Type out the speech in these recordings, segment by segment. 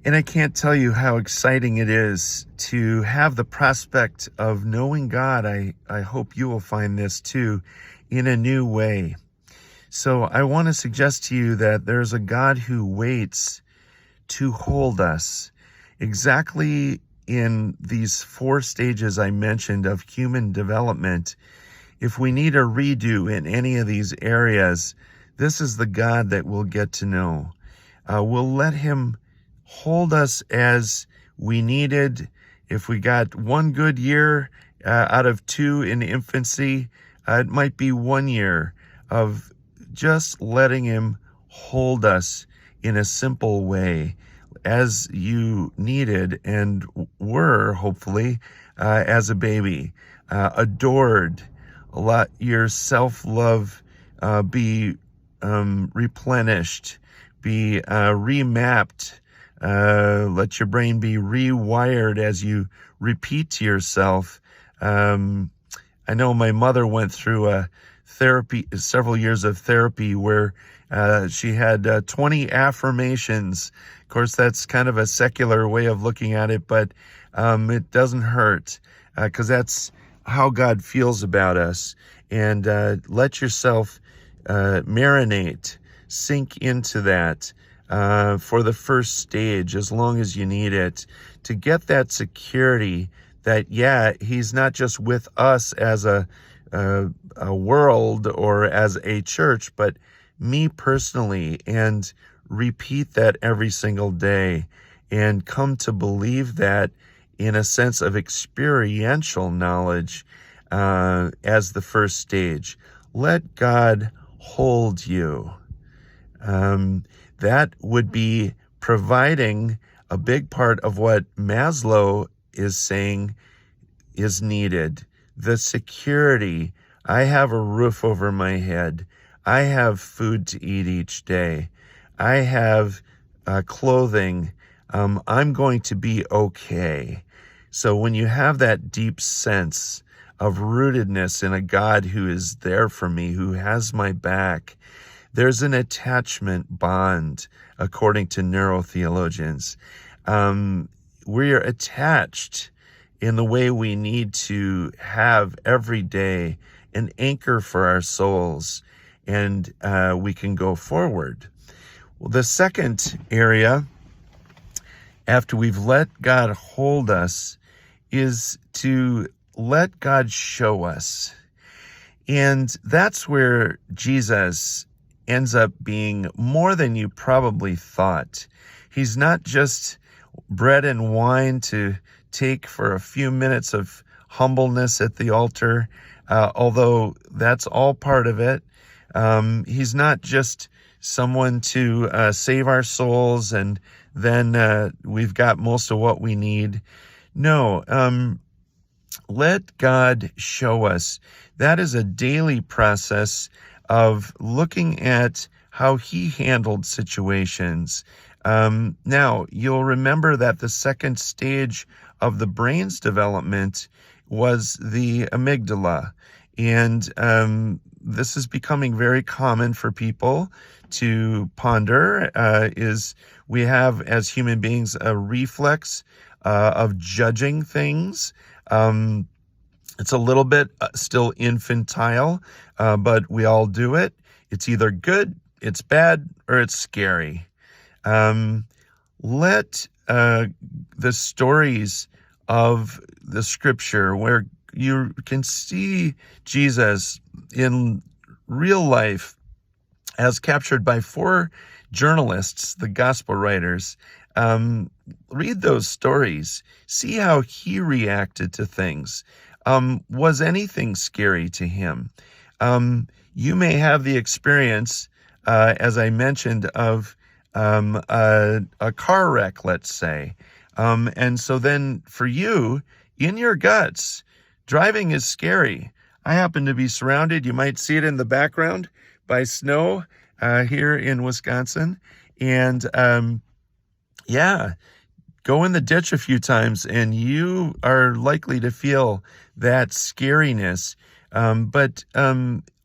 And I can't tell you how exciting it is to have the prospect of knowing God. I hope you will find this too in a new way. So I want to suggest to you that there's a God who waits to hold us exactly in these 4 stages I mentioned of human development. If we need a redo in any of these areas, this is the God that we'll get to know. We'll let him hold us as we needed. If we got 1 good year out of 2 in infancy, it might be 1 year of just letting him hold us in a simple way as you needed and were, hopefully, as a baby, adored. Let your self-love be replenished, be remapped. Let your brain be rewired as you repeat to yourself. I know my mother went through several years of therapy where she had 20 affirmations. Of course, that's kind of a secular way of looking at it, but it doesn't hurt because that's how God feels about us. And let yourself marinate, sink into that for the first stage, as long as you need it, to get that security that, yeah, he's not just with us as a world or as a church, but me personally, and repeat that every single day and come to believe that in a sense of experiential knowledge as the first stage. Let God hold you. That would be providing a big part of what Maslow is saying is needed. The security. I have a roof over my head. I have food to eat each day. I have clothing. I'm going to be okay. So when you have that deep sense of rootedness in a God who is there for me, who has my back, there's an attachment bond, according to neurotheologians. We're attached in the way we need to have every day an anchor for our souls, and we can go forward. Well, the second area, after we've let God hold us, is to let God show us. And that's where Jesus ends up being more than you probably thought. He's not just bread and wine to take for a few minutes of humbleness at the altar, although that's all part of it. He's not just someone to save our souls and then we've got most of what we need. No, let God show us. That is a daily process of looking at how he handled situations. Now, you'll remember that the second stage of the brain's development was the amygdala. And this is becoming very common for people to ponder, is we have, as human beings, a reflex of judging things. It's a little bit still infantile, but we all do it. It's either good, it's bad, or it's scary. Let the stories of the scripture where you can see Jesus in real life as captured by 4 journalists, the gospel writers, read those stories, see how he reacted to things. Was anything scary to him? You may have the experience, as I mentioned, of a car wreck, let's say. And so then for you, in your guts, driving is scary. I happen to be surrounded, you might see it in the background, by snow here in Wisconsin. And yeah, go in the ditch a few times and you are likely to feel that scariness. But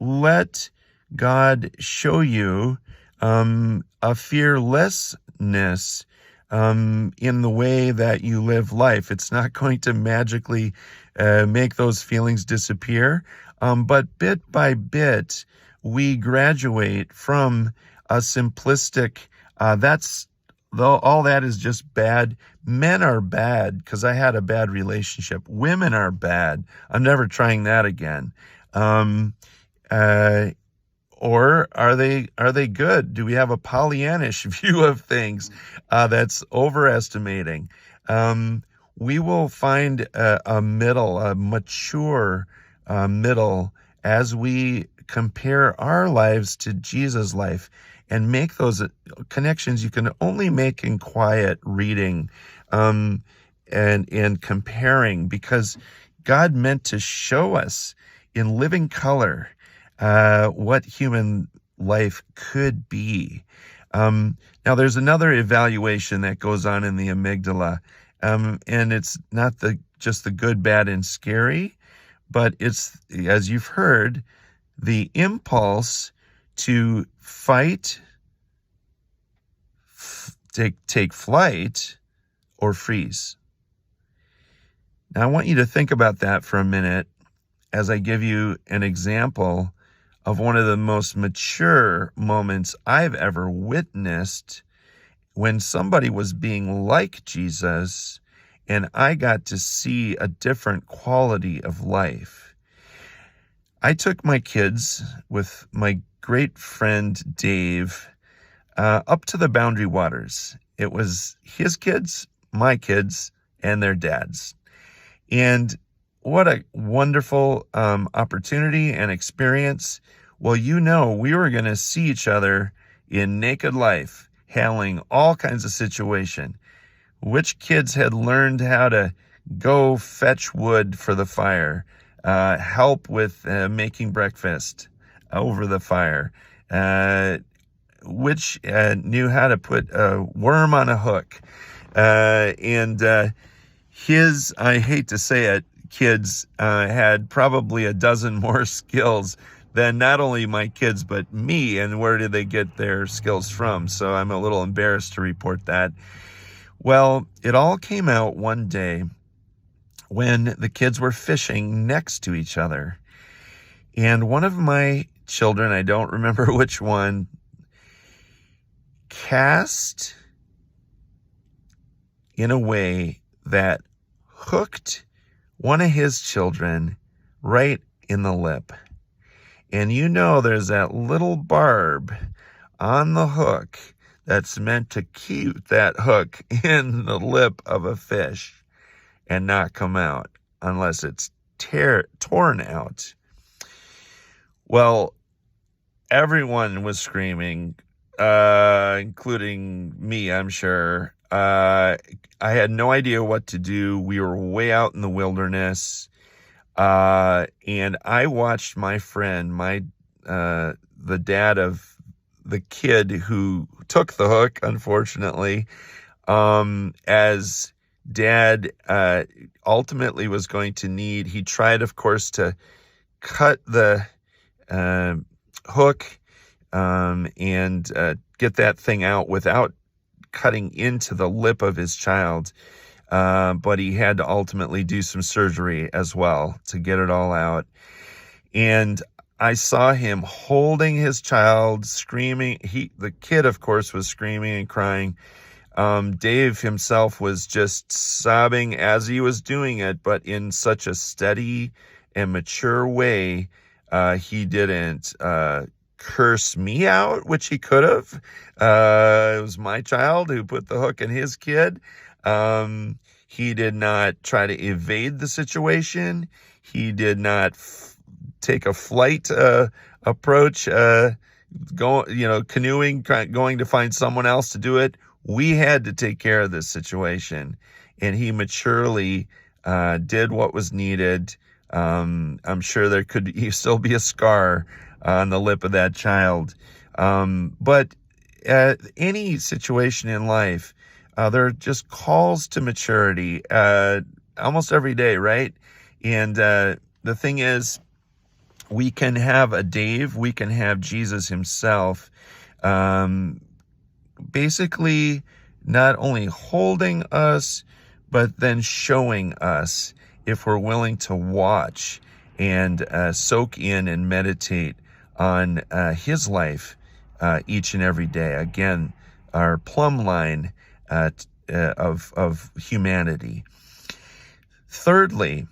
let God show you a fearlessness in the way that you live life. It's not going to magically make those feelings disappear. But bit by bit, we graduate from a simplistic, all that is just bad. Men are bad because I had a bad relationship. Women are bad. I'm never trying that again. Um, uh, or are they good? Do we have a Pollyannish view of things that's overestimating? We will find a middle, a mature middle, as we compare our lives to Jesus' life and make those connections you can only make in quiet reading and comparing, because God meant to show us in living color what human life could be. Now, there's another evaluation that goes on in the amygdala, and it's not just the good, bad, and scary, but it's, as you've heard, the impulse to fight, take flight, or freeze. Now, I want you to think about that for a minute as I give you an example of one of the most mature moments I've ever witnessed, when somebody was being like Jesus and I got to see a different quality of life. I took my kids with my great friend Dave up to the Boundary Waters. It was his kids, my kids, and their dads. And what a wonderful opportunity and experience. Well, we were going to see each other in naked life, handling all kinds of situation. Which kids had learned how to go fetch wood for the fire, help with making breakfast over the fire, which knew how to put a worm on a hook. And I hate to say it, kids had probably a dozen more skills than not only my kids, but me. And where did they get their skills from? So I'm a little embarrassed to report that. Well, it all came out one day when the kids were fishing next to each other. And one of my children, I don't remember which one, cast in a way that hooked one of his children right in the lip. And there's that little barb on the hook that's meant to keep that hook in the lip of a fish and not come out unless it's torn out. Well, everyone was screaming, including me, I'm sure. I had no idea what to do. We were way out in the wilderness. And I watched my friend, the dad of the kid who took the hook, unfortunately, as dad, ultimately was going to need, he tried, of course, to cut the, hook, and get that thing out without cutting into the lip of his child. But he had to ultimately do some surgery as well to get it all out. And I saw him holding his child, screaming. The kid, of course, was screaming and crying. Dave himself was just sobbing as he was doing it, but in such a steady and mature way. He didn't curse me out, which he could have. It was my child who put the hook in his kid. He did not try to evade the situation. He did not take a flight approach, canoeing, going to find someone else to do it. We had to take care of this situation, and he maturely did what was needed. I'm sure there could still be a scar on the lip of that child. But any situation in life, there are just calls to maturity almost every day, right? And the thing is, we can have a Dave, we can have Jesus himself, basically not only holding us, but then showing us if we're willing to watch and soak in and meditate on his life each and every day. Again, our plumb line of humanity. Thirdly,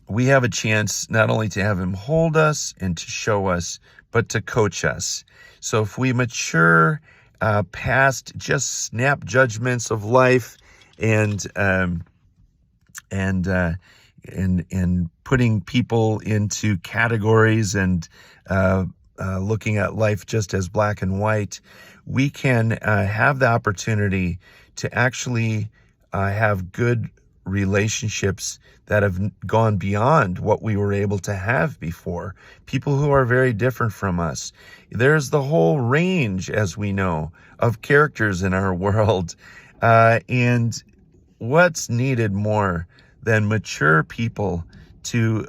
we have a chance not only to have him hold us and to show us, but to coach us. So if we mature past just snap judgments of life and putting people into categories and looking at life just as black and white, we can have the opportunity to actually have good relationships that have gone beyond what we were able to have before. People who are very different from us. There's the whole range, as we know, of characters in our world. And what's needed more than mature people to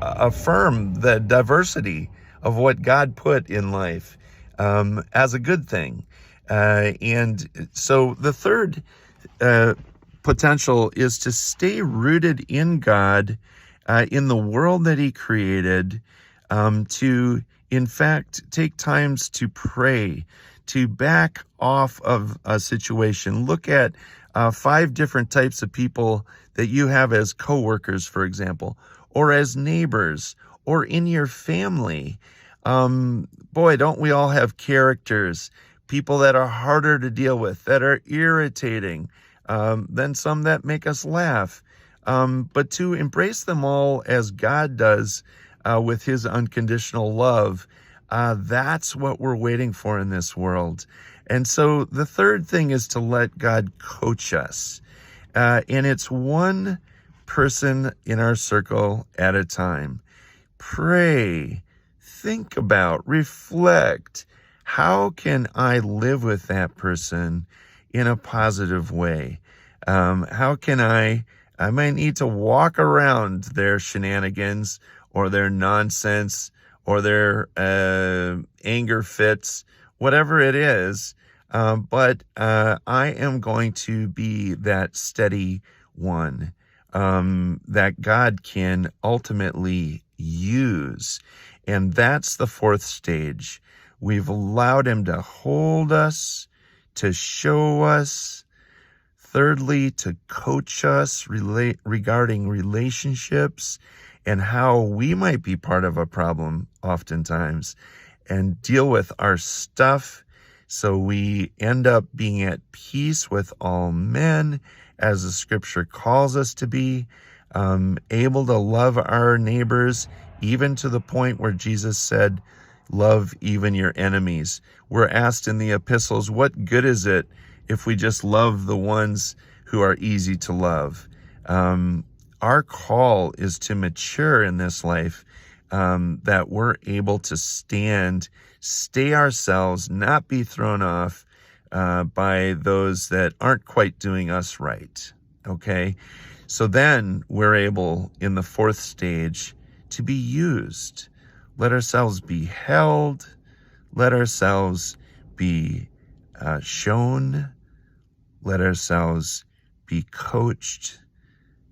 affirm the diversity of what God put in life as a good thing. And so the third potential is to stay rooted in God, in the world that he created, to, in fact, take times to pray, to back off of a situation. Look at 5 different types of people that you have as coworkers, for example, or as neighbors, or in your family. Boy, don't we all have characters, people that are harder to deal with, that are irritating, than some that make us laugh. But to embrace them all as God does with his unconditional love, that's what we're waiting for in this world. And so the third thing is to let God coach us. And it's one person in our circle at a time. Pray, think about, reflect. How can I live with that person in a positive way? How can I might need to walk around their shenanigans or their nonsense or their anger fits, whatever it is. But I am going to be that steady one that God can ultimately use. And that's the fourth stage. We've allowed him to hold us, to show us. Thirdly, to coach us regarding relationships and how we might be part of a problem oftentimes, and deal with our stuff so we end up being at peace with all men, as the scripture calls us to be, able to love our neighbors, even to the point where Jesus said, love even your enemies. We're asked in the epistles, what good is it if we just love the ones who are easy to love? Our call is to mature in this life, that we're able to stay ourselves, not be thrown off by those that aren't quite doing us right. Okay? So then we're able, in the fourth stage, to be used. Let ourselves be held. Let ourselves be shown. Let ourselves be coached.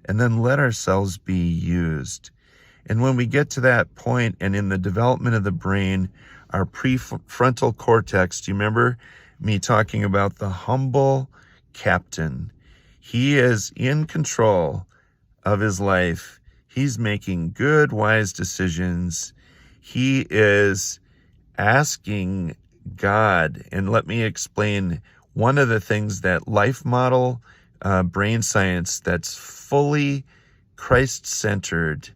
And then let ourselves be used. And when we get to that point, and in the development of the brain, our prefrontal cortex, do you remember me talking about the humble captain? He is in control of his life. He's making good, wise decisions. He is asking God. And let me explain one of the things that life model brain science that's fully Christ-centered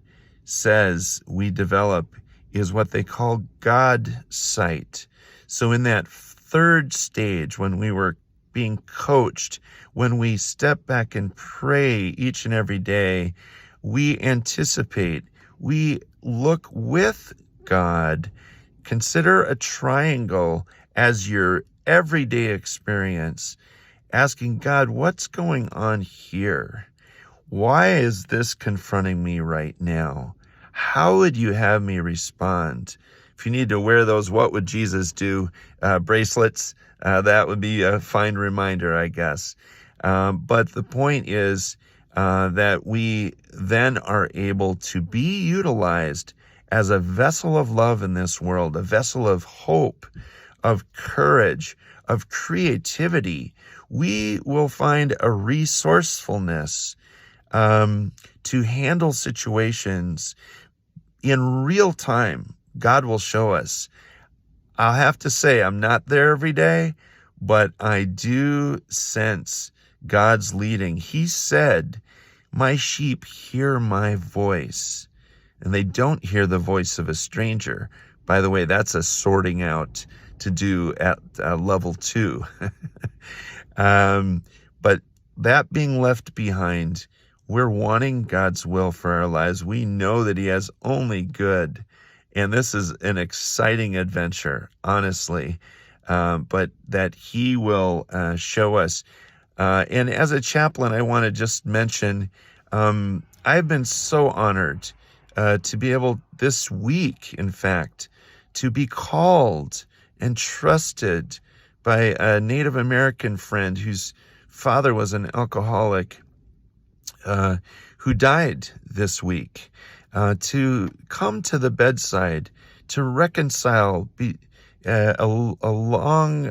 says we develop is what they call God sight. So in that third stage, when we were being coached, when we step back and pray each and every day, we anticipate, we look with God. Consider a triangle as your everyday experience, asking God, what's going on here? Why is this confronting me right now? How would you have me respond? if you need to wear those "What Would Jesus Do" bracelets, that would be a fine reminder, I guess. But the point is that we then are able to be utilized as a vessel of love in this world, a vessel of hope, of courage, of creativity. We will find a resourcefulness to handle situations in real time. God will show us. I'll have to say, I'm not there every day, but I do sense God's leading. He said, "My sheep hear my voice, and they don't hear the voice of a stranger." By the way, that's a sorting out to do at level 2. But that being left behind, we're wanting God's will for our lives. We know that He has only good. And this is an exciting adventure, honestly, but that He will show us. And as a chaplain, I want to just mention, I've been so honored to be able this week, in fact, to be called and trusted by a Native American friend whose father was an alcoholic who died this week, to come to the bedside to reconcile a long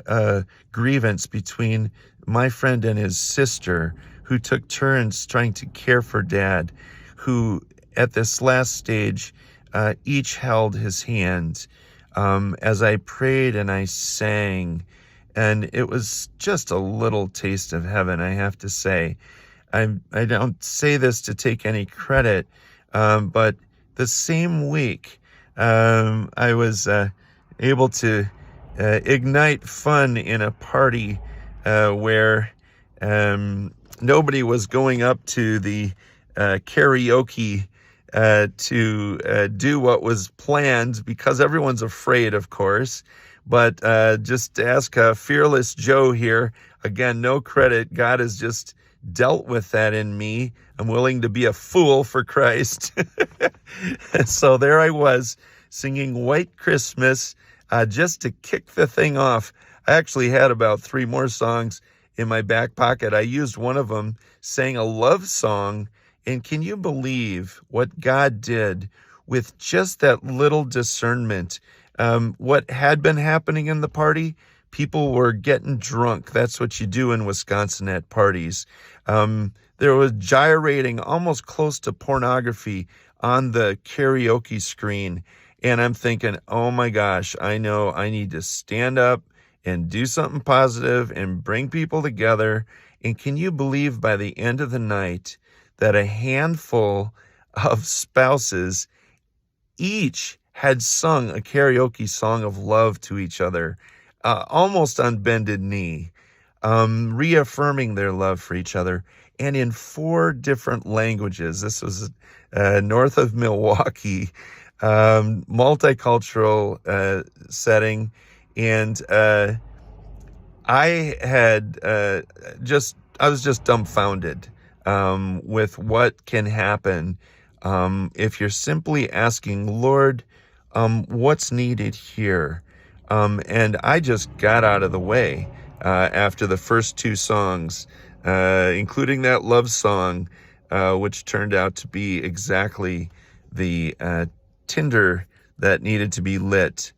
grievance between my friend and his sister, who took turns trying to care for Dad, who at this last stage each held his hand as I prayed and I sang. And it was just a little taste of heaven, I have to say. I don't say this to take any credit, but the same week I was able to ignite fun in a party where nobody was going up to the karaoke to do what was planned, because everyone's afraid, of course. But just ask Fearless Joe here. Again, no credit. God has just dealt with that in me. I'm willing to be a fool for Christ. So there I was singing White Christmas just to kick the thing off. I actually had about 3 more songs in my back pocket. I used one of them, sang a love song. And can you believe what God did with just that little discernment? What had been happening in the party? People were getting drunk. That's what you do in Wisconsin at parties. There was gyrating almost close to pornography on the karaoke screen. And I'm thinking, oh my gosh, I know I need to stand up and do something positive and bring people together. And can you believe by the end of the night that a handful of spouses each had sung a karaoke song of love to each other, almost on bended knee, reaffirming their love for each other, and in 4 different languages. This was north of Milwaukee, multicultural setting, and I was just dumbfounded with what can happen if you're simply asking, Lord, what's needed here? And I just got out of the way after the first 2 songs, including that love song, which turned out to be exactly the tinder that needed to be lit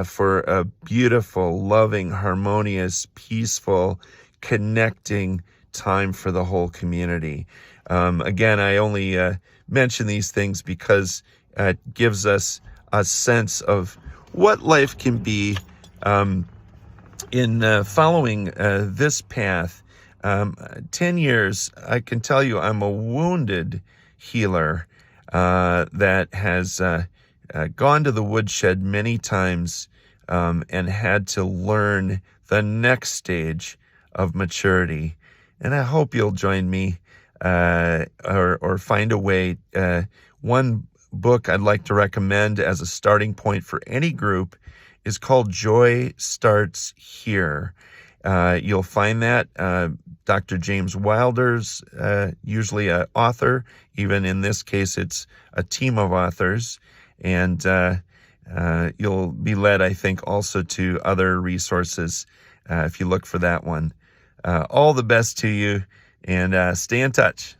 for a beautiful, loving, harmonious, peaceful, connecting time for the whole community. Again, I only mention these things because it gives us a sense of what life can be in following this path. 10 years, I can tell you I'm a wounded healer that has gone to the woodshed many times and had to learn the next stage of maturity. And I hope you'll join me or find a way. One book I'd like to recommend as a starting point for any group is called Joy Starts Here. You'll find that Dr. James Wilder's usually an author. Even in this case, it's a team of authors. And You'll be led, I think, also to other resources if you look for that one. All the best to you, and stay in touch.